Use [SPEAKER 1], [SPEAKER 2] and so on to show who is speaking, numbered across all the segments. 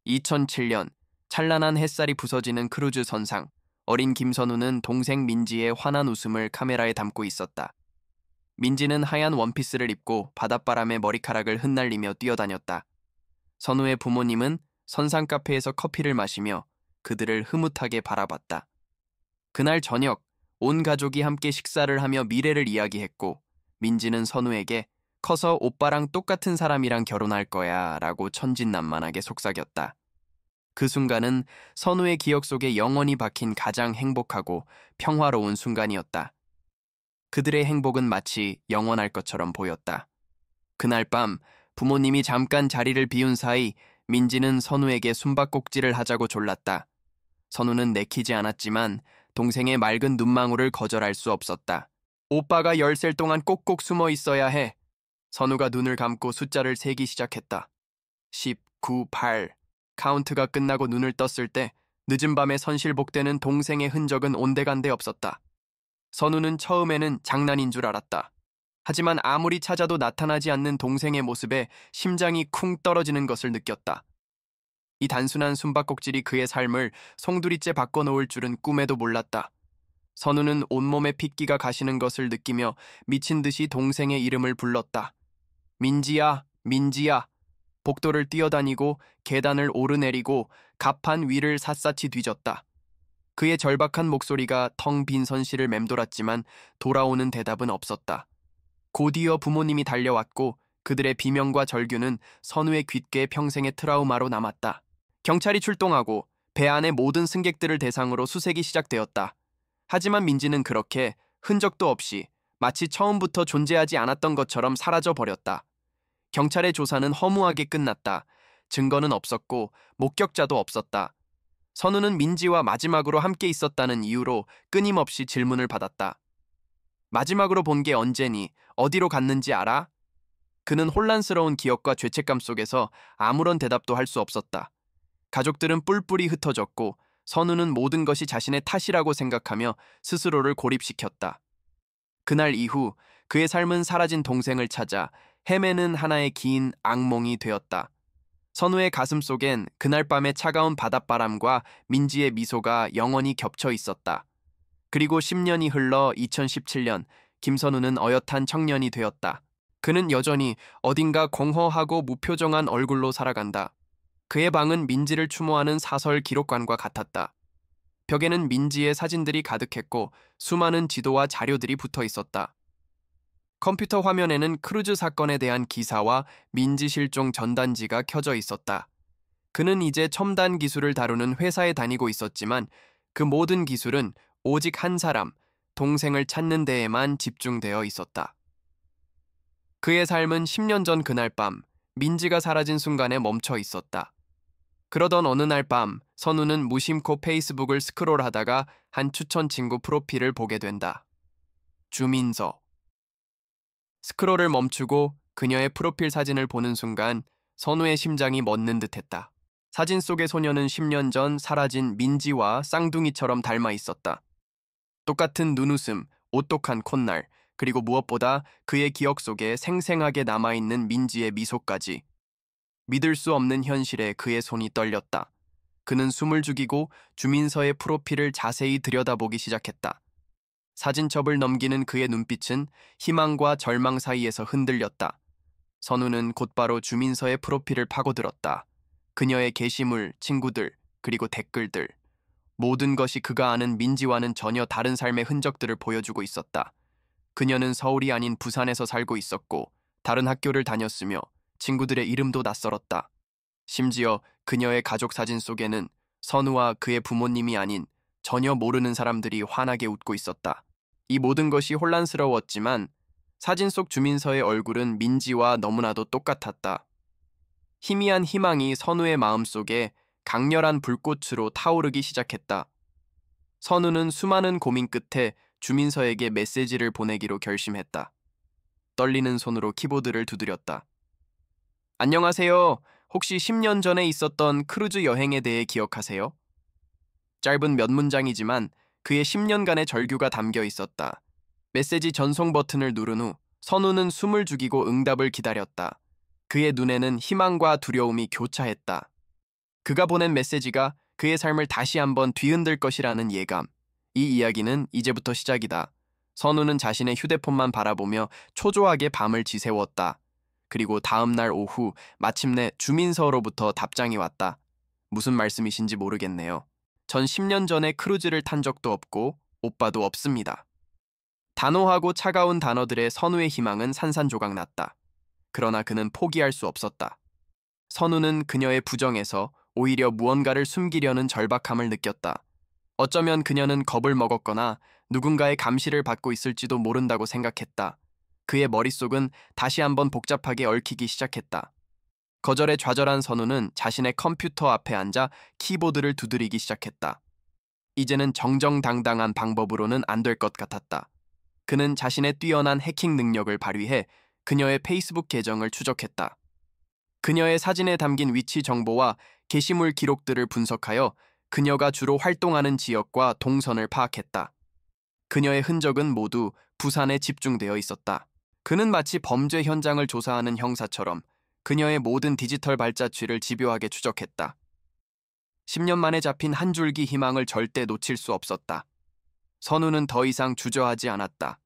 [SPEAKER 1] 2007년 찬란한 햇살이 부서지는 크루즈 선상. 어린 김선우는 동생 민지의 환한 웃음을 카메라에 담고 있었다. 민지는 하얀 원피스를 입고 바닷바람에 머리카락을 흩날리며 뛰어다녔다. 선우의 부모님은 선상 카페에서 커피를 마시며 그들을 흐뭇하게 바라봤다. 그날 저녁, 온 가족이 함께 식사를 하며 미래를 이야기했고, 민지는 선우에게 커서 오빠랑 똑같은 사람이랑 결혼할 거야 라고 천진난만하게 속삭였다. 그 순간은 선우의 기억 속에 영원히 박힌 가장 행복하고 평화로운 순간이었다. 그들의 행복은 마치 영원할 것처럼 보였다. 그날 밤 부모님이 잠깐 자리를 비운 사이 민지는 선우에게 숨바꼭질을 하자고 졸랐다. 선우는 내키지 않았지만 동생의 맑은 눈망울을 거절할 수 없었다. 오빠가 10살 동안 꼭꼭 숨어 있어야 해. 선우가 눈을 감고 숫자를 세기 시작했다. 10, 9, 8. 카운트가 끝나고 눈을 떴을 때 늦은 밤에 선실복되는 동생의 흔적은 온데간데 없었다. 선우는 처음에는 장난인 줄 알았다. 하지만 아무리 찾아도 나타나지 않는 동생의 모습에 심장이 쿵 떨어지는 것을 느꼈다. 이 단순한 숨바꼭질이 그의 삶을 송두리째 바꿔놓을 줄은 꿈에도 몰랐다. 선우는 온몸에 핏기가 가시는 것을 느끼며 미친 듯이 동생의 이름을 불렀다. 민지야, 민지야. 복도를 뛰어다니고 계단을 오르내리고 갑판 위를 샅샅이 뒤졌다. 그의 절박한 목소리가 텅 빈 선실을 맴돌았지만 돌아오는 대답은 없었다. 곧이어 부모님이 달려왔고 그들의 비명과 절규는 선우의 귓가에 평생의 트라우마로 남았다. 경찰이 출동하고 배 안의 모든 승객들을 대상으로 수색이 시작되었다. 하지만 민지는 그렇게 흔적도 없이 마치 처음부터 존재하지 않았던 것처럼 사라져버렸다. 경찰의 조사는 허무하게 끝났다. 증거는 없었고 목격자도 없었다. 선우는 민지와 마지막으로 함께 있었다는 이유로 끊임없이 질문을 받았다. 마지막으로 본 게 언제니? 어디로 갔는지 알아? 그는 혼란스러운 기억과 죄책감 속에서 아무런 대답도 할 수 없었다. 가족들은 뿔뿔이 흩어졌고 선우는 모든 것이 자신의 탓이라고 생각하며 스스로를 고립시켰다. 그날 이후 그의 삶은 사라진 동생을 찾아 헤매는 하나의 긴 악몽이 되었다. 선우의 가슴 속엔 그날 밤의 차가운 바닷바람과 민지의 미소가 영원히 겹쳐 있었다. 그리고 10년이 흘러 2017년 김선우는 어엿한 청년이 되었다. 그는 여전히 어딘가 공허하고 무표정한 얼굴로 살아간다. 그의 방은 민지를 추모하는 사설 기록관과 같았다. 벽에는 민지의 사진들이 가득했고 수많은 지도와 자료들이 붙어 있었다. 컴퓨터 화면에는 크루즈 사건에 대한 기사와 민지 실종 전단지가 켜져 있었다. 그는 이제 첨단 기술을 다루는 회사에 다니고 있었지만 그 모든 기술은 오직 한 사람, 동생을 찾는 데에만 집중되어 있었다. 그의 삶은 10년 전 그날 밤, 민지가 사라진 순간에 멈춰 있었다. 그러던 어느 날 밤, 선우는 무심코 페이스북을 스크롤하다가 한 추천 친구 프로필을 보게 된다. 주민서. 스크롤을 멈추고 그녀의 프로필 사진을 보는 순간 선우의 심장이 멎는 듯했다. 사진 속의 소녀는 10년 전 사라진 민지와 쌍둥이처럼 닮아 있었다. 똑같은 눈웃음, 오똑한 콧날, 그리고 무엇보다 그의 기억 속에 생생하게 남아있는 민지의 미소까지. 믿을 수 없는 현실에 그의 손이 떨렸다. 그는 숨을 죽이고 주민서의 프로필을 자세히 들여다보기 시작했다. 사진첩을 넘기는 그의 눈빛은 희망과 절망 사이에서 흔들렸다. 선우는 곧바로 주민서의 프로필을 파고들었다. 그녀의 게시물, 친구들, 그리고 댓글들. 모든 것이 그가 아는 민지와는 전혀 다른 삶의 흔적들을 보여주고 있었다. 그녀는 서울이 아닌 부산에서 살고 있었고 다른 학교를 다녔으며 친구들의 이름도 낯설었다. 심지어 그녀의 가족 사진 속에는 선우와 그의 부모님이 아닌 전혀 모르는 사람들이 환하게 웃고 있었다. 이 모든 것이 혼란스러웠지만 사진 속 주민서의 얼굴은 민지와 너무나도 똑같았다. 희미한 희망이 선우의 마음속에 강렬한 불꽃으로 타오르기 시작했다. 선우는 수많은 고민 끝에 주민서에게 메시지를 보내기로 결심했다. 떨리는 손으로 키보드를 두드렸다. 안녕하세요. 혹시 10년 전에 있었던 크루즈 여행에 대해 기억하세요? 짧은 몇 문장이지만 그의 10년간의 절규가 담겨 있었다. 메시지 전송 버튼을 누른 후 선우는 숨을 죽이고 응답을 기다렸다. 그의 눈에는 희망과 두려움이 교차했다. 그가 보낸 메시지가 그의 삶을 다시 한번 뒤흔들 것이라는 예감. 이 이야기는 이제부터 시작이다. 선우는 자신의 휴대폰만 바라보며 초조하게 밤을 지새웠다. 그리고 다음 날 오후 마침내 주민서로부터 답장이 왔다. 무슨 말씀이신지 모르겠네요. 전 10년 전에 크루즈를 탄 적도 없고 오빠도 없습니다. 단호하고 차가운 단어들의 선우의 희망은 산산조각났다. 그러나 그는 포기할 수 없었다. 선우는 그녀의 부정에서 오히려 무언가를 숨기려는 절박함을 느꼈다. 어쩌면 그녀는 겁을 먹었거나 누군가의 감시를 받고 있을지도 모른다고 생각했다. 그의 머릿속은 다시 한번 복잡하게 얽히기 시작했다. 거절에 좌절한 선우는 자신의 컴퓨터 앞에 앉아 키보드를 두드리기 시작했다. 이제는 정정당당한 방법으로는 안 될 것 같았다. 그는 자신의 뛰어난 해킹 능력을 발휘해 그녀의 페이스북 계정을 추적했다. 그녀의 사진에 담긴 위치 정보와 게시물 기록들을 분석하여 그녀가 주로 활동하는 지역과 동선을 파악했다. 그녀의 흔적은 모두 부산에 집중되어 있었다. 그는 마치 범죄 현장을 조사하는 형사처럼 그녀의 모든 디지털 발자취를 집요하게 추적했다. 10년 만에 잡힌 한 줄기 희망을 절대 놓칠 수 없었다. 선우는 더 이상 주저하지 않았다.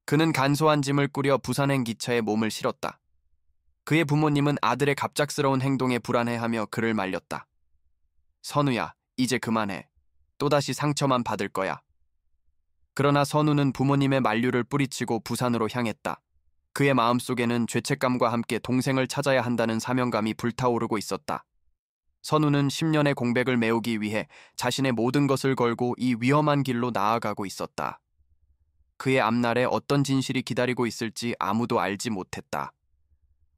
[SPEAKER 1] 그는 간소한 짐을 꾸려 부산행 기차에 몸을 실었다. 그의 부모님은 아들의 갑작스러운 행동에 불안해하며 그를 말렸다. 선우야, 이제 그만해. 또다시 상처만 받을 거야. 그러나 선우는 부모님의 만류를 뿌리치고 부산으로 향했다. 그의 마음속에는 죄책감과 함께 동생을 찾아야 한다는 사명감이 불타오르고 있었다. 선우는 10년의 공백을 메우기 위해 자신의 모든 것을 걸고 이 위험한 길로 나아가고 있었다. 그의 앞날에 어떤 진실이 기다리고 있을지 아무도 알지 못했다.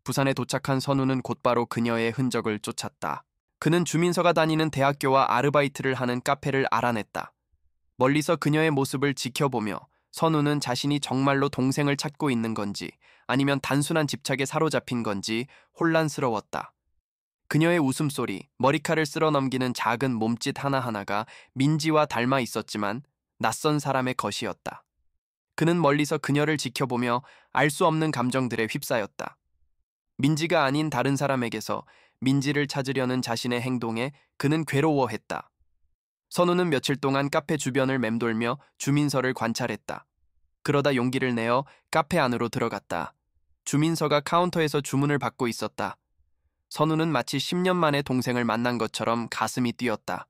[SPEAKER 1] 부산에 도착한 선우는 곧바로 그녀의 흔적을 쫓았다. 그는 주민서가 다니는 대학교와 아르바이트를 하는 카페를 알아냈다. 멀리서 그녀의 모습을 지켜보며 선우는 자신이 정말로 동생을 찾고 있는 건지 아니면 단순한 집착에 사로잡힌 건지 혼란스러웠다. 그녀의 웃음소리, 머리칼을 쓸어넘기는 작은 몸짓 하나하나가 민지와 닮아 있었지만 낯선 사람의 것이었다. 그는 멀리서 그녀를 지켜보며 알 수 없는 감정들에 휩싸였다. 민지가 아닌 다른 사람에게서 민지를 찾으려는 자신의 행동에 그는 괴로워했다. 선우는 며칠 동안 카페 주변을 맴돌며 주민서를 관찰했다. 그러다 용기를 내어 카페 안으로 들어갔다. 주민서가 카운터에서 주문을 받고 있었다. 선우는 마치 10년 만에 동생을 만난 것처럼 가슴이 뛰었다.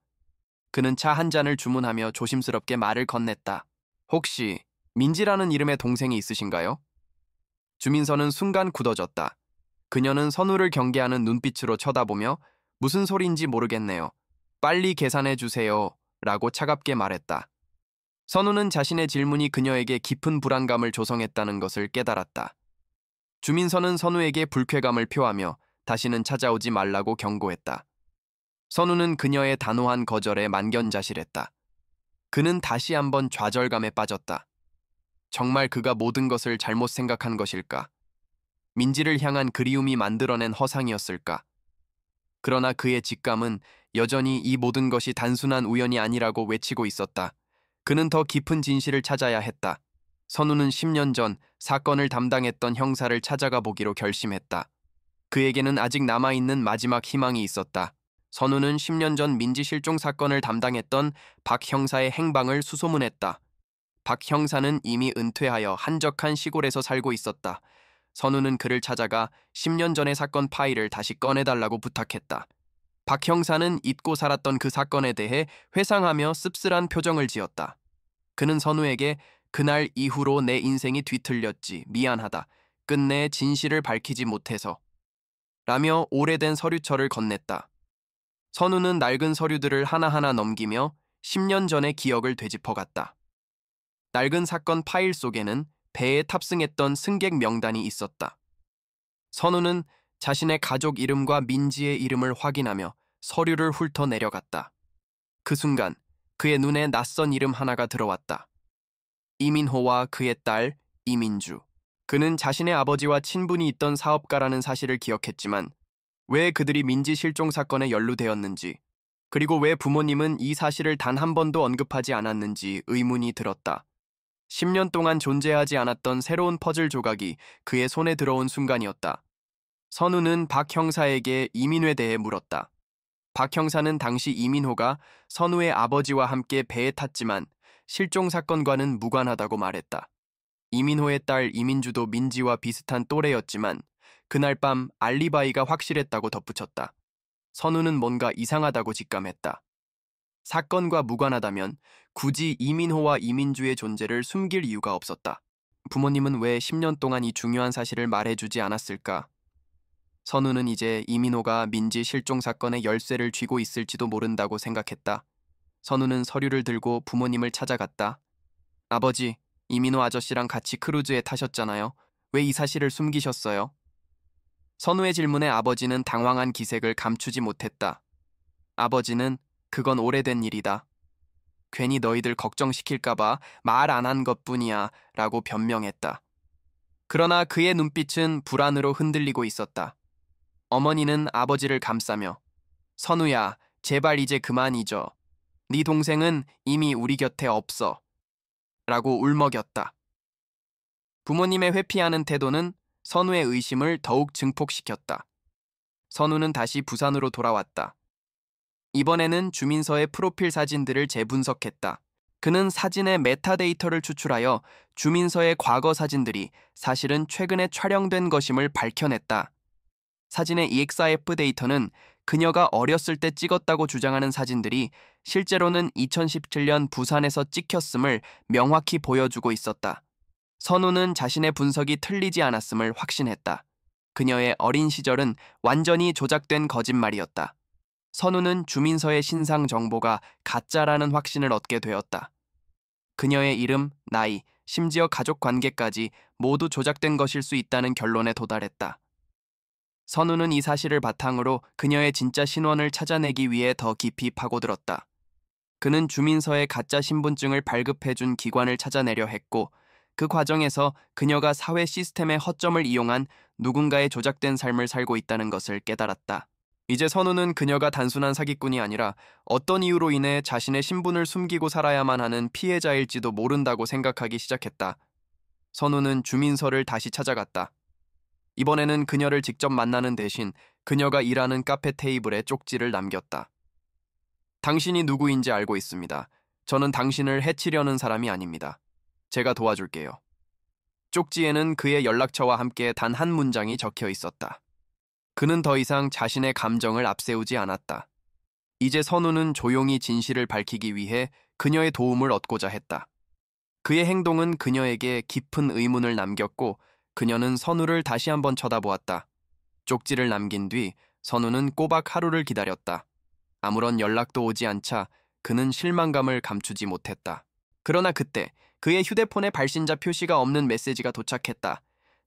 [SPEAKER 1] 그는 차 한 잔을 주문하며 조심스럽게 말을 건넸다. 혹시 민지라는 이름의 동생이 있으신가요? 주민서는 순간 굳어졌다. 그녀는 선우를 경계하는 눈빛으로 쳐다보며 무슨 소리인지 모르겠네요. 빨리 계산해 주세요. 라고 차갑게 말했다. 선우는 자신의 질문이 그녀에게 깊은 불안감을 조성했다는 것을 깨달았다. 주민서는 선우에게 불쾌감을 표하며 다시는 찾아오지 말라고 경고했다. 선우는 그녀의 단호한 거절에 만견자실했다. 그는 다시 한번 좌절감에 빠졌다. 정말 그가 모든 것을 잘못 생각한 것일까? 민지를 향한 그리움이 만들어낸 허상이었을까? 그러나 그의 직감은 여전히 이 모든 것이 단순한 우연이 아니라고 외치고 있었다. 그는 더 깊은 진실을 찾아야 했다. 선우는 10년 전 사건을 담당했던 형사를 찾아가 보기로 결심했다. 그에게는 아직 남아있는 마지막 희망이 있었다. 선우는 10년 전 민지 실종 사건을 담당했던 박 형사의 행방을 수소문했다. 박 형사는 이미 은퇴하여 한적한 시골에서 살고 있었다. 선우는 그를 찾아가 10년 전의 사건 파일을 다시 꺼내달라고 부탁했다. 박 형사는 잊고 살았던 그 사건에 대해 회상하며 씁쓸한 표정을 지었다. 그는 선우에게 그날 이후로 내 인생이 뒤틀렸지, 미안하다, 끝내 진실을 밝히지 못해서 라며 오래된 서류철을 건넸다. 선우는 낡은 서류들을 하나하나 넘기며 10년 전의 기억을 되짚어갔다. 낡은 사건 파일 속에는 배에 탑승했던 승객 명단이 있었다. 선우는 자신의 가족 이름과 민지의 이름을 확인하며 서류를 훑어 내려갔다. 그 순간 그의 눈에 낯선 이름 하나가 들어왔다. 이민호와 그의 딸 이민주. 그는 자신의 아버지와 친분이 있던 사업가라는 사실을 기억했지만 왜 그들이 민지 실종 사건에 연루되었는지, 그리고 왜 부모님은 이 사실을 단 한 번도 언급하지 않았는지 의문이 들었다. 10년 동안 존재하지 않았던 새로운 퍼즐 조각이 그의 손에 들어온 순간이었다. 선우는 박 형사에게 이민호에 대해 물었다. 박 형사는 당시 이민호가 선우의 아버지와 함께 배에 탔지만 실종 사건과는 무관하다고 말했다. 이민호의 딸 이민주도 민지와 비슷한 또래였지만 그날 밤 알리바이가 확실했다고 덧붙였다. 선우는 뭔가 이상하다고 직감했다. 사건과 무관하다면 굳이 이민호와 이민주의 존재를 숨길 이유가 없었다. 부모님은 왜 10년 동안 이 중요한 사실을 말해주지 않았을까? 선우는 이제 이민호가 민지 실종 사건의 열쇠를 쥐고 있을지도 모른다고 생각했다. 선우는 서류를 들고 부모님을 찾아갔다. 아버지, 이민호 아저씨랑 같이 크루즈에 타셨잖아요. 왜 이 사실을 숨기셨어요? 선우의 질문에 아버지는 당황한 기색을 감추지 못했다. 아버지는 그건 오래된 일이다. 괜히 너희들 걱정시킬까봐 말 안 한 것뿐이야 라고 변명했다. 그러나 그의 눈빛은 불안으로 흔들리고 있었다. 어머니는 아버지를 감싸며 선우야, 제발 이제 그만 잊어. 네 동생은 이미 우리 곁에 없어. 라고 울먹였다. 부모님의 회피하는 태도는 선우의 의심을 더욱 증폭시켰다. 선우는 다시 부산으로 돌아왔다. 이번에는 주민서의 프로필 사진들을 재분석했다. 그는 사진의 메타데이터를 추출하여 주민서의 과거 사진들이 사실은 최근에 촬영된 것임을 밝혀냈다. 사진의 EXIF 데이터는 그녀가 어렸을 때 찍었다고 주장하는 사진들이 실제로는 2017년 부산에서 찍혔음을 명확히 보여주고 있었다. 선우는 자신의 분석이 틀리지 않았음을 확신했다. 그녀의 어린 시절은 완전히 조작된 거짓말이었다. 선우는 주민서의 신상 정보가 가짜라는 확신을 얻게 되었다. 그녀의 이름, 나이, 심지어 가족 관계까지 모두 조작된 것일 수 있다는 결론에 도달했다. 선우는 이 사실을 바탕으로 그녀의 진짜 신원을 찾아내기 위해 더 깊이 파고들었다. 그는 주민서의 가짜 신분증을 발급해준 기관을 찾아내려 했고 그 과정에서 그녀가 사회 시스템의 허점을 이용한 누군가의 조작된 삶을 살고 있다는 것을 깨달았다. 이제 선우는 그녀가 단순한 사기꾼이 아니라 어떤 이유로 인해 자신의 신분을 숨기고 살아야만 하는 피해자일지도 모른다고 생각하기 시작했다. 선우는 주민서를 다시 찾아갔다. 이번에는 그녀를 직접 만나는 대신 그녀가 일하는 카페 테이블에 쪽지를 남겼다. 당신이 누구인지 알고 있습니다. 저는 당신을 해치려는 사람이 아닙니다. 제가 도와줄게요. 쪽지에는 그의 연락처와 함께 단 한 문장이 적혀 있었다. 그는 더 이상 자신의 감정을 앞세우지 않았다. 이제 선우는 조용히 진실을 밝히기 위해 그녀의 도움을 얻고자 했다. 그의 행동은 그녀에게 깊은 의문을 남겼고 그녀는 선우를 다시 한번 쳐다보았다. 쪽지를 남긴 뒤 선우는 꼬박 하루를 기다렸다. 아무런 연락도 오지 않자 그는 실망감을 감추지 못했다. 그러나 그때 그의 휴대폰에 발신자 표시가 없는 메시지가 도착했다.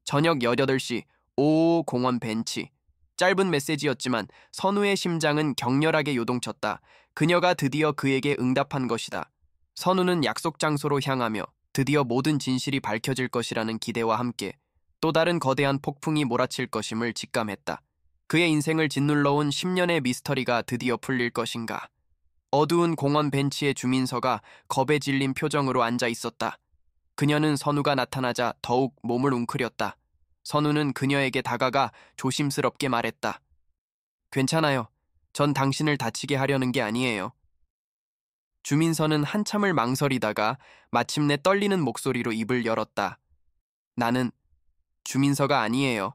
[SPEAKER 1] 저녁 18시 55 공원 벤치. 짧은 메시지였지만 선우의 심장은 격렬하게 요동쳤다. 그녀가 드디어 그에게 응답한 것이다. 선우는 약속 장소로 향하며 드디어 모든 진실이 밝혀질 것이라는 기대와 함께 또 다른 거대한 폭풍이 몰아칠 것임을 직감했다. 그의 인생을 짓눌러온 10년의 미스터리가 드디어 풀릴 것인가. 어두운 공원 벤치의 주민서가 겁에 질린 표정으로 앉아 있었다. 그녀는 선우가 나타나자 더욱 몸을 웅크렸다. 선우는 그녀에게 다가가 조심스럽게 말했다. 괜찮아요. 전 당신을 다치게 하려는 게 아니에요. 주민서는 한참을 망설이다가 마침내 떨리는 목소리로 입을 열었다. 나는 주민서가 아니에요.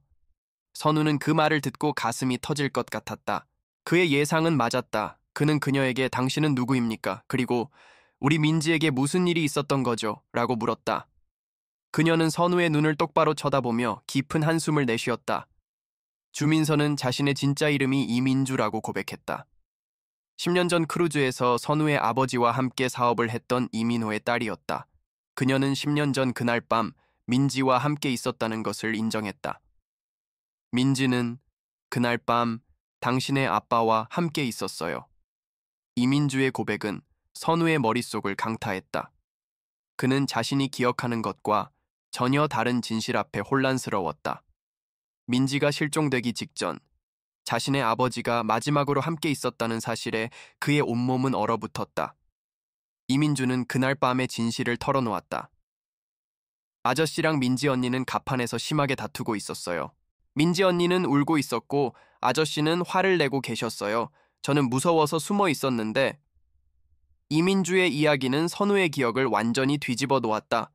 [SPEAKER 1] 선우는 그 말을 듣고 가슴이 터질 것 같았다. 그의 예상은 맞았다. 그는 그녀에게 당신은 누구입니까? 그리고 우리 민지에게 무슨 일이 있었던 거죠? 라고 물었다. 그녀는 선우의 눈을 똑바로 쳐다보며 깊은 한숨을 내쉬었다. 주민서는 자신의 진짜 이름이 이민주라고 고백했다. 10년 전 크루즈에서 선우의 아버지와 함께 사업을 했던 이민호의 딸이었다. 그녀는 10년 전 그날 밤 민지와 함께 있었다는 것을 인정했다. 민지는 그날 밤 당신의 아빠와 함께 있었어요. 이민주의 고백은 선우의 머릿속을 강타했다. 그는 자신이 기억하는 것과 전혀 다른 진실 앞에 혼란스러웠다. 민지가 실종되기 직전 자신의 아버지가 마지막으로 함께 있었다는 사실에 그의 온몸은 얼어붙었다. 이민주는 그날 밤의 진실을 털어놓았다. 아저씨랑 민지 언니는 갑판에서 심하게 다투고 있었어요. 민지 언니는 울고 있었고 아저씨는 화를 내고 계셨어요. 저는 무서워서 숨어 있었는데 이민주의 이야기는 선우의 기억을 완전히 뒤집어 놓았다.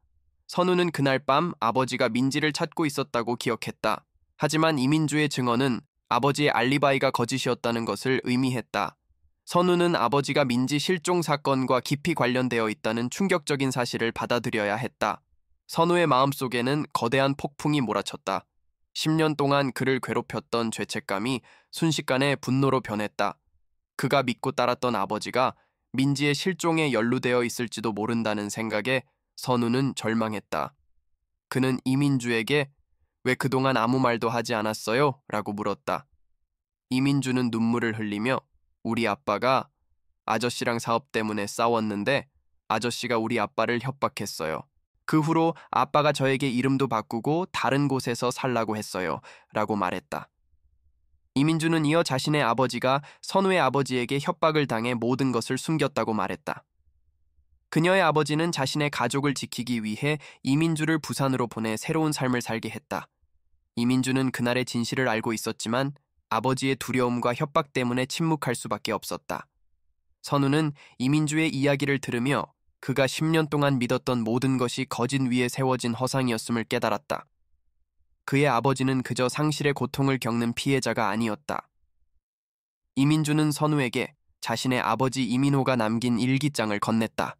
[SPEAKER 1] 선우는 그날 밤 아버지가 민지를 찾고 있었다고 기억했다. 하지만 이민주의 증언은 아버지의 알리바이가 거짓이었다는 것을 의미했다. 선우는 아버지가 민지 실종 사건과 깊이 관련되어 있다는 충격적인 사실을 받아들여야 했다. 선우의 마음속에는 거대한 폭풍이 몰아쳤다. 10년 동안 그를 괴롭혔던 죄책감이 순식간에 분노로 변했다. 그가 믿고 따랐던 아버지가 민지의 실종에 연루되어 있을지도 모른다는 생각에 선우는 절망했다. 그는 이민주에게 왜 그동안 아무 말도 하지 않았어요? 라고 물었다. 이민주는 눈물을 흘리며 우리 아빠가 아저씨랑 사업 때문에 싸웠는데 아저씨가 우리 아빠를 협박했어요. 그 후로 아빠가 저에게 이름도 바꾸고 다른 곳에서 살라고 했어요. 라고 말했다. 이민주는 이어 자신의 아버지가 선우의 아버지에게 협박을 당해 모든 것을 숨겼다고 말했다. 그녀의 아버지는 자신의 가족을 지키기 위해 이민주를 부산으로 보내 새로운 삶을 살게 했다. 이민주는 그날의 진실을 알고 있었지만 아버지의 두려움과 협박 때문에 침묵할 수밖에 없었다. 선우는 이민주의 이야기를 들으며 그가 10년 동안 믿었던 모든 것이 거짓 위에 세워진 허상이었음을 깨달았다. 그의 아버지는 그저 상실의 고통을 겪는 피해자가 아니었다. 이민주는 선우에게 자신의 아버지 이민호가 남긴 일기장을 건넸다.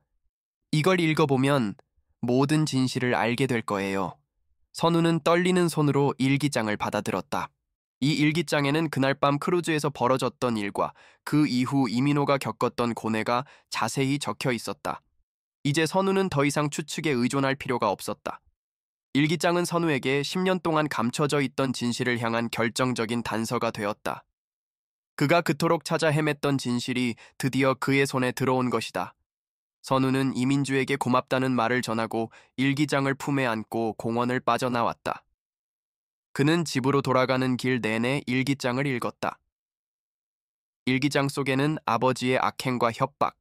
[SPEAKER 1] 이걸 읽어보면 모든 진실을 알게 될 거예요. 선우는 떨리는 손으로 일기장을 받아들었다. 이 일기장에는 그날 밤 크루즈에서 벌어졌던 일과 그 이후 이민호가 겪었던 고뇌가 자세히 적혀 있었다. 이제 선우는 더 이상 추측에 의존할 필요가 없었다. 일기장은 선우에게 10년 동안 감춰져 있던 진실을 향한 결정적인 단서가 되었다. 그가 그토록 찾아 헤맸던 진실이 드디어 그의 손에 들어온 것이다. 선우는 이민주에게 고맙다는 말을 전하고 일기장을 품에 안고 공원을 빠져나왔다. 그는 집으로 돌아가는 길 내내 일기장을 읽었다. 일기장 속에는 아버지의 악행과 협박,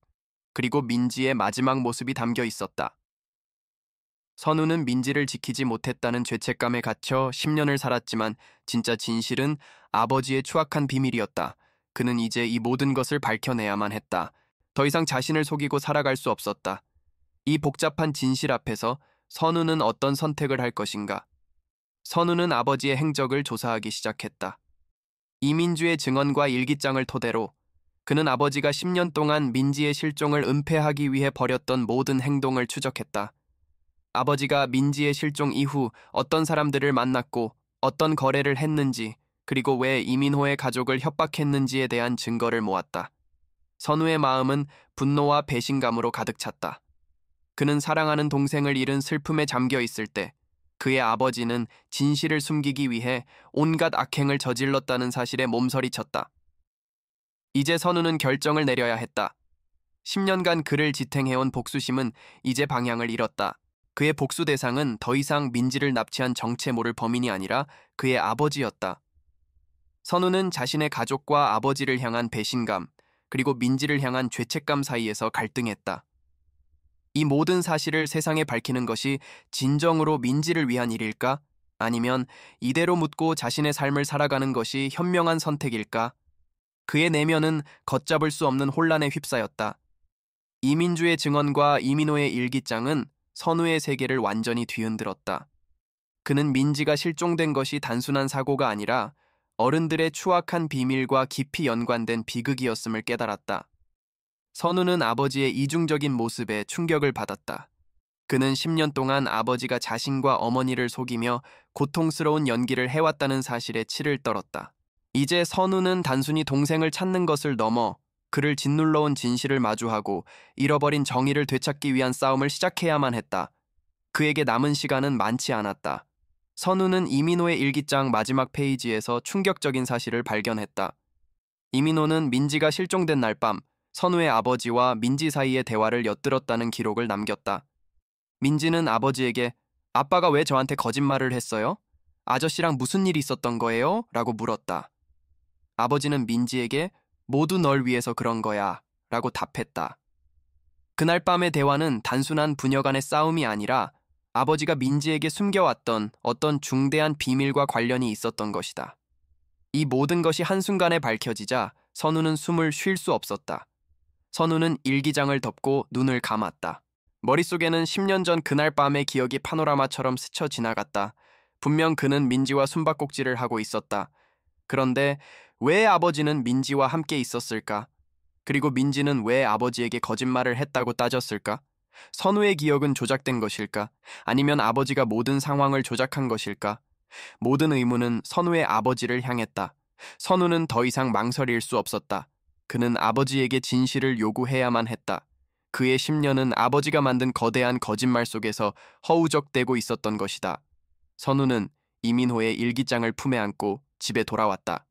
[SPEAKER 1] 그리고 민지의 마지막 모습이 담겨 있었다. 선우는 민지를 지키지 못했다는 죄책감에 갇혀 10년을 살았지만 진짜 진실은 아버지의 추악한 비밀이었다. 그는 이제 이 모든 것을 밝혀내야만 했다. 더 이상 자신을 속이고 살아갈 수 없었다. 이 복잡한 진실 앞에서 선우는 어떤 선택을 할 것인가? 선우는 아버지의 행적을 조사하기 시작했다. 이민주의 증언과 일기장을 토대로 그는 아버지가 10년 동안 민지의 실종을 은폐하기 위해 벌였던 모든 행동을 추적했다. 아버지가 민지의 실종 이후 어떤 사람들을 만났고 어떤 거래를 했는지, 그리고 왜 이민호의 가족을 협박했는지에 대한 증거를 모았다. 선우의 마음은 분노와 배신감으로 가득 찼다. 그는 사랑하는 동생을 잃은 슬픔에 잠겨 있을 때 그의 아버지는 진실을 숨기기 위해 온갖 악행을 저질렀다는 사실에 몸서리쳤다. 이제 선우는 결정을 내려야 했다. 10년간 그를 지탱해온 복수심은 이제 방향을 잃었다. 그의 복수 대상은 더 이상 민지를 납치한 정체 모를 범인이 아니라 그의 아버지였다. 선우는 자신의 가족과 아버지를 향한 배신감, 그리고 민지를 향한 죄책감 사이에서 갈등했다. 이 모든 사실을 세상에 밝히는 것이 진정으로 민지를 위한 일일까? 아니면 이대로 묻고 자신의 삶을 살아가는 것이 현명한 선택일까? 그의 내면은 걷잡을 수 없는 혼란에 휩싸였다. 이민주의 증언과 이민호의 일기장은 선우의 세계를 완전히 뒤흔들었다. 그는 민지가 실종된 것이 단순한 사고가 아니라 어른들의 추악한 비밀과 깊이 연관된 비극이었음을 깨달았다. 선우는 아버지의 이중적인 모습에 충격을 받았다. 그는 10년 동안 아버지가 자신과 어머니를 속이며 고통스러운 연기를 해왔다는 사실에 치를 떨었다. 이제 선우는 단순히 동생을 찾는 것을 넘어 그를 짓눌러온 진실을 마주하고 잃어버린 정의를 되찾기 위한 싸움을 시작해야만 했다. 그에게 남은 시간은 많지 않았다. 선우는 이민호의 일기장 마지막 페이지에서 충격적인 사실을 발견했다. 이민호는 민지가 실종된 날 밤 선우의 아버지와 민지 사이의 대화를 엿들었다는 기록을 남겼다. 민지는 아버지에게 아빠가 왜 저한테 거짓말을 했어요? 아저씨랑 무슨 일이 있었던 거예요? 라고 물었다. 아버지는 민지에게 모두 널 위해서 그런 거야 라고 답했다. 그날 밤의 대화는 단순한 부녀 간의 싸움이 아니라 아버지가 민지에게 숨겨왔던 어떤 중대한 비밀과 관련이 있었던 것이다. 이 모든 것이 한순간에 밝혀지자 선우는 숨을 쉴 수 없었다. 선우는 일기장을 덮고 눈을 감았다. 머릿속에는 10년 전 그날 밤의 기억이 파노라마처럼 스쳐 지나갔다. 분명 그는 민지와 숨바꼭질을 하고 있었다. 그런데 왜 아버지는 민지와 함께 있었을까? 그리고 민지는 왜 아버지에게 거짓말을 했다고 따졌을까? 선우의 기억은 조작된 것일까? 아니면 아버지가 모든 상황을 조작한 것일까? 모든 의문은 선우의 아버지를 향했다. 선우는 더 이상 망설일 수 없었다. 그는 아버지에게 진실을 요구해야만 했다. 그의 10년은 아버지가 만든 거대한 거짓말 속에서 허우적대고 있었던 것이다. 선우는 이민호의 일기장을 품에 안고 집에 돌아왔다.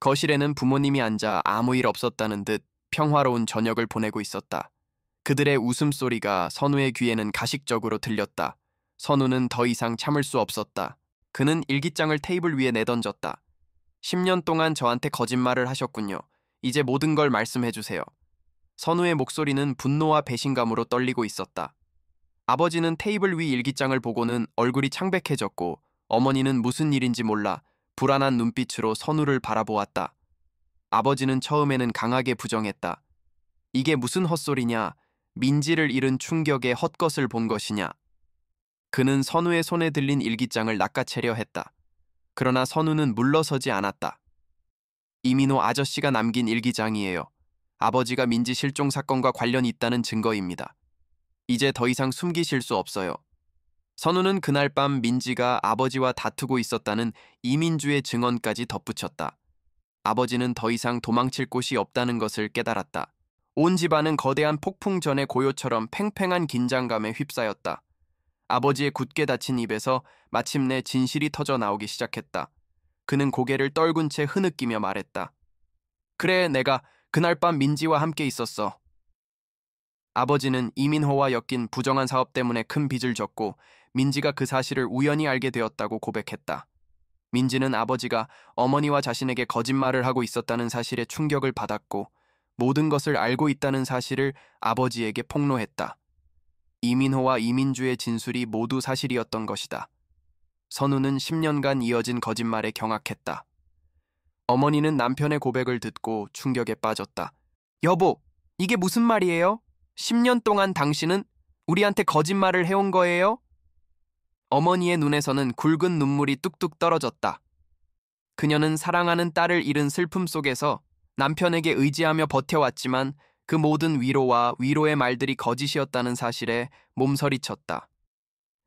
[SPEAKER 1] 거실에는 부모님이 앉아 아무 일 없었다는 듯 평화로운 저녁을 보내고 있었다. 그들의 웃음소리가 선우의 귀에는 가식적으로 들렸다. 선우는 더 이상 참을 수 없었다. 그는 일기장을 테이블 위에 내던졌다. 10년 동안 저한테 거짓말을 하셨군요. 이제 모든 걸 말씀해 주세요. 선우의 목소리는 분노와 배신감으로 떨리고 있었다. 아버지는 테이블 위 일기장을 보고는 얼굴이 창백해졌고 어머니는 무슨 일인지 몰라 불안한 눈빛으로 선우를 바라보았다. 아버지는 처음에는 강하게 부정했다. 이게 무슨 헛소리냐? 민지를 잃은 충격에 헛것을 본 것이냐? 그는 선우의 손에 들린 일기장을 낚아채려 했다. 그러나 선우는 물러서지 않았다. 이민호 아저씨가 남긴 일기장이에요. 아버지가 민지 실종 사건과 관련이 있다는 증거입니다. 이제 더 이상 숨기실 수 없어요. 선우는 그날 밤 민지가 아버지와 다투고 있었다는 이민주의 증언까지 덧붙였다. 아버지는 더 이상 도망칠 곳이 없다는 것을 깨달았다. 온 집안은 거대한 폭풍 전의 고요처럼 팽팽한 긴장감에 휩싸였다. 아버지의 굳게 닫힌 입에서 마침내 진실이 터져 나오기 시작했다. 그는 고개를 떨군 채 흐느끼며 말했다. 그래, 내가 그날 밤 민지와 함께 있었어. 아버지는 이민호와 엮인 부정한 사업 때문에 큰 빚을 졌고 민지가 그 사실을 우연히 알게 되었다고 고백했다. 민지는 아버지가 어머니와 자신에게 거짓말을 하고 있었다는 사실에 충격을 받았고 모든 것을 알고 있다는 사실을 아버지에게 폭로했다. 이민호와 이민주의 진술이 모두 사실이었던 것이다. 선우는 10년간 이어진 거짓말에 경악했다. 어머니는 남편의 고백을 듣고 충격에 빠졌다. 여보, 이게 무슨 말이에요? 10년 동안 당신은 우리한테 거짓말을 해온 거예요? 어머니의 눈에서는 굵은 눈물이 뚝뚝 떨어졌다. 그녀는 사랑하는 딸을 잃은 슬픔 속에서 남편에게 의지하며 버텨왔지만 그 모든 위로와 위로의 말들이 거짓이었다는 사실에 몸서리쳤다.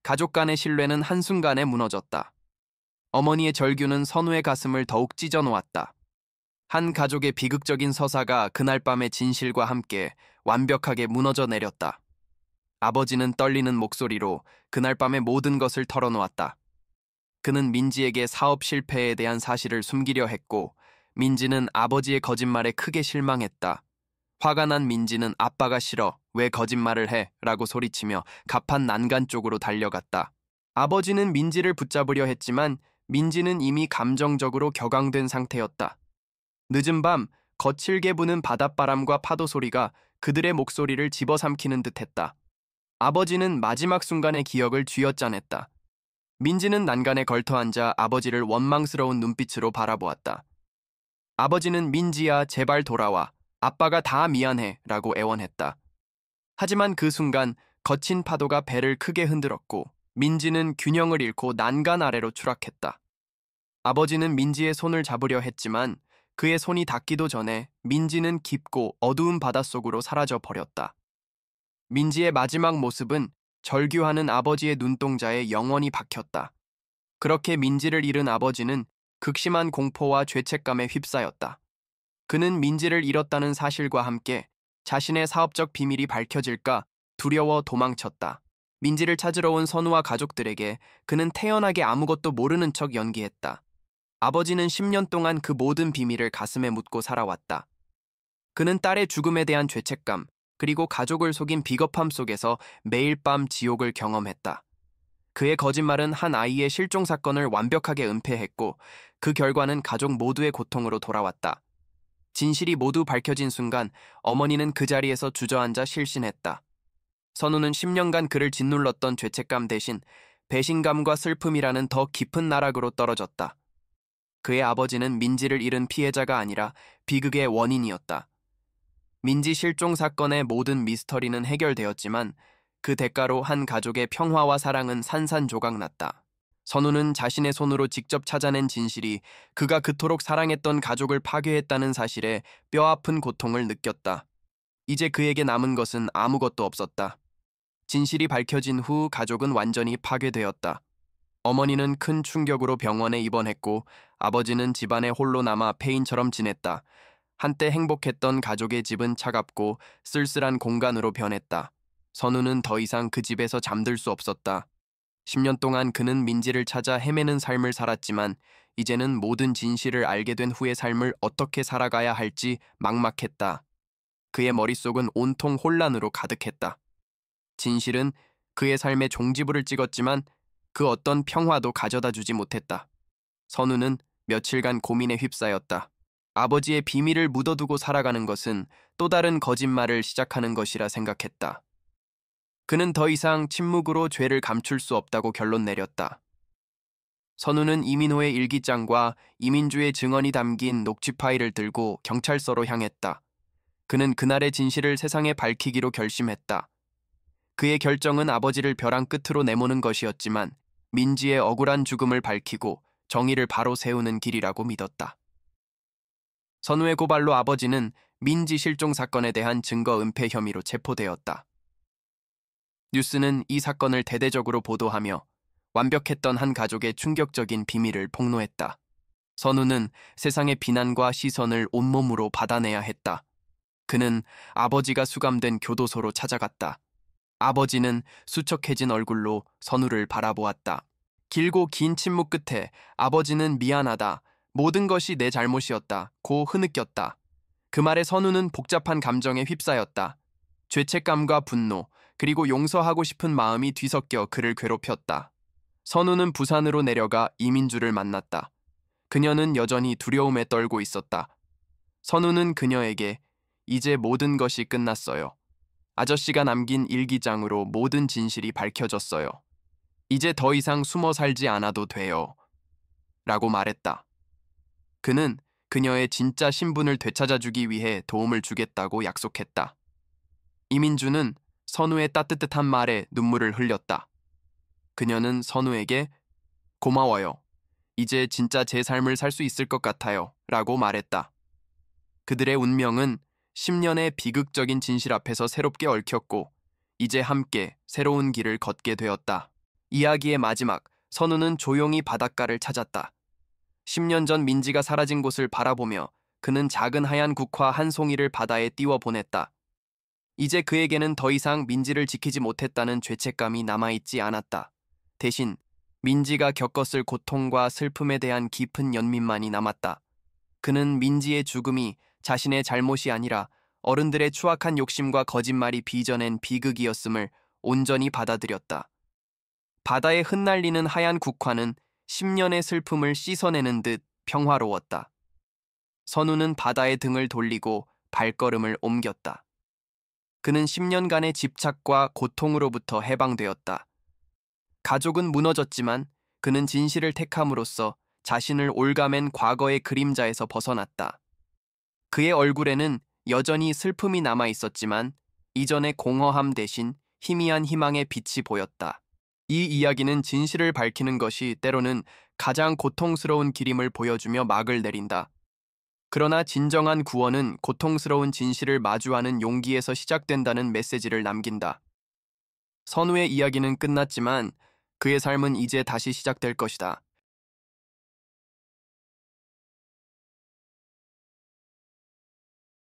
[SPEAKER 1] 가족 간의 신뢰는 한순간에 무너졌다. 어머니의 절규는 선우의 가슴을 더욱 찢어놓았다. 한 가족의 비극적인 서사가 그날 밤의 진실과 함께 완벽하게 무너져 내렸다. 아버지는 떨리는 목소리로 그날 밤의 모든 것을 털어놓았다. 그는 민지에게 사업 실패에 대한 사실을 숨기려 했고 민지는 아버지의 거짓말에 크게 실망했다. 화가 난 민지는 아빠가 싫어, 왜 거짓말을 해? 라고 소리치며 가판 난간 쪽으로 달려갔다. 아버지는 민지를 붙잡으려 했지만 민지는 이미 감정적으로 격앙된 상태였다. 늦은 밤 거칠게 부는 바닷바람과 파도 소리가 그들의 목소리를 집어삼키는 듯했다. 아버지는 마지막 순간의 기억을 쥐어짜냈다. 민지는 난간에 걸터앉아 아버지를 원망스러운 눈빛으로 바라보았다. 아버지는 민지야, 제발 돌아와. 아빠가 다 미안해 라고 애원했다. 하지만 그 순간 거친 파도가 배를 크게 흔들었고 민지는 균형을 잃고 난간 아래로 추락했다. 아버지는 민지의 손을 잡으려 했지만 그의 손이 닿기도 전에 민지는 깊고 어두운 바닷속으로 사라져 버렸다. 민지의 마지막 모습은 절규하는 아버지의 눈동자에 영원히 박혔다. 그렇게 민지를 잃은 아버지는 극심한 공포와 죄책감에 휩싸였다. 그는 민지를 잃었다는 사실과 함께 자신의 사업적 비밀이 밝혀질까 두려워 도망쳤다. 민지를 찾으러 온 선우와 가족들에게 그는 태연하게 아무것도 모르는 척 연기했다. 아버지는 10년 동안 그 모든 비밀을 가슴에 묻고 살아왔다. 그는 딸의 죽음에 대한 죄책감, 그리고 가족을 속인 비겁함 속에서 매일 밤 지옥을 경험했다. 그의 거짓말은 한 아이의 실종 사건을 완벽하게 은폐했고 그 결과는 가족 모두의 고통으로 돌아왔다. 진실이 모두 밝혀진 순간 어머니는 그 자리에서 주저앉아 실신했다. 선우는 10년간 그를 짓눌렀던 죄책감 대신 배신감과 슬픔이라는 더 깊은 나락으로 떨어졌다. 그의 아버지는 민지를 잃은 피해자가 아니라 비극의 원인이었다. 민지 실종 사건의 모든 미스터리는 해결되었지만 그 대가로 한 가족의 평화와 사랑은 산산조각났다. 선우는 자신의 손으로 직접 찾아낸 진실이 그가 그토록 사랑했던 가족을 파괴했다는 사실에 뼈아픈 고통을 느꼈다. 이제 그에게 남은 것은 아무것도 없었다. 진실이 밝혀진 후 가족은 완전히 파괴되었다. 어머니는 큰 충격으로 병원에 입원했고 아버지는 집안에 홀로 남아 폐인처럼 지냈다. 한때 행복했던 가족의 집은 차갑고 쓸쓸한 공간으로 변했다. 선우는 더 이상 그 집에서 잠들 수 없었다. 10년 동안 그는 민지를 찾아 헤매는 삶을 살았지만 이제는 모든 진실을 알게 된 후의 삶을 어떻게 살아가야 할지 막막했다. 그의 머릿속은 온통 혼란으로 가득했다. 진실은 그의 삶에 종지부를 찍었지만 그 어떤 평화도 가져다 주지 못했다. 선우는 며칠간 고민에 휩싸였다. 아버지의 비밀을 묻어두고 살아가는 것은 또 다른 거짓말을 시작하는 것이라 생각했다. 그는 더 이상 침묵으로 죄를 감출 수 없다고 결론 내렸다. 선우는 이민호의 일기장과 이민주의 증언이 담긴 녹취 파일을 들고 경찰서로 향했다. 그는 그날의 진실을 세상에 밝히기로 결심했다. 그의 결정은 아버지를 벼랑 끝으로 내모는 것이었지만 민지의 억울한 죽음을 밝히고 정의를 바로 세우는 길이라고 믿었다. 선우의 고발로 아버지는 민지 실종 사건에 대한 증거 은폐 혐의로 체포되었다. 뉴스는 이 사건을 대대적으로 보도하며 완벽했던 한 가족의 충격적인 비밀을 폭로했다. 선우는 세상의 비난과 시선을 온몸으로 받아내야 했다. 그는 아버지가 수감된 교도소로 찾아갔다. 아버지는 수척해진 얼굴로 선우를 바라보았다. 길고 긴 침묵 끝에 아버지는 미안하다, 모든 것이 내 잘못이었다 고 흐느꼈다. 그 말에 선우는 복잡한 감정에 휩싸였다. 죄책감과 분노, 그리고 용서하고 싶은 마음이 뒤섞여 그를 괴롭혔다. 선우는 부산으로 내려가 이민주를 만났다. 그녀는 여전히 두려움에 떨고 있었다. 선우는 그녀에게 이제 모든 것이 끝났어요. 아저씨가 남긴 일기장으로 모든 진실이 밝혀졌어요. 이제 더 이상 숨어 살지 않아도 돼요. 라고 말했다. 그는 그녀의 진짜 신분을 되찾아주기 위해 도움을 주겠다고 약속했다. 이민주는 선우의 따뜻한 말에 눈물을 흘렸다. 그녀는 선우에게 고마워요. 이제 진짜 제 삶을 살 수 있을 것 같아요. 라고 말했다. 그들의 운명은 10년의 비극적인 진실 앞에서 새롭게 얽혔고 이제 함께 새로운 길을 걷게 되었다. 이야기의 마지막, 선우는 조용히 바닷가를 찾았다. 10년 전 민지가 사라진 곳을 바라보며 그는 작은 하얀 국화 한 송이를 바다에 띄워 보냈다. 이제 그에게는 더 이상 민지를 지키지 못했다는 죄책감이 남아있지 않았다. 대신 민지가 겪었을 고통과 슬픔에 대한 깊은 연민만이 남았다. 그는 민지의 죽음이 자신의 잘못이 아니라 어른들의 추악한 욕심과 거짓말이 빚어낸 비극이었음을 온전히 받아들였다. 바다에 흩날리는 하얀 국화는 10년의 슬픔을 씻어내는 듯 평화로웠다. 선우는 바다에 등을 돌리고 발걸음을 옮겼다. 그는 10년간의 집착과 고통으로부터 해방되었다. 가족은 무너졌지만 그는 진실을 택함으로써 자신을 올가맨 과거의 그림자에서 벗어났다. 그의 얼굴에는 여전히 슬픔이 남아 있었지만 이전의 공허함 대신 희미한 희망의 빛이 보였다. 이 이야기는 진실을 밝히는 것이 때로는 가장 고통스러운 길임을 보여주며 막을 내린다. 그러나 진정한 구원은 고통스러운 진실을 마주하는 용기에서 시작된다는 메시지를 남긴다. 선우의 이야기는 끝났지만 그의 삶은 이제 다시 시작될 것이다.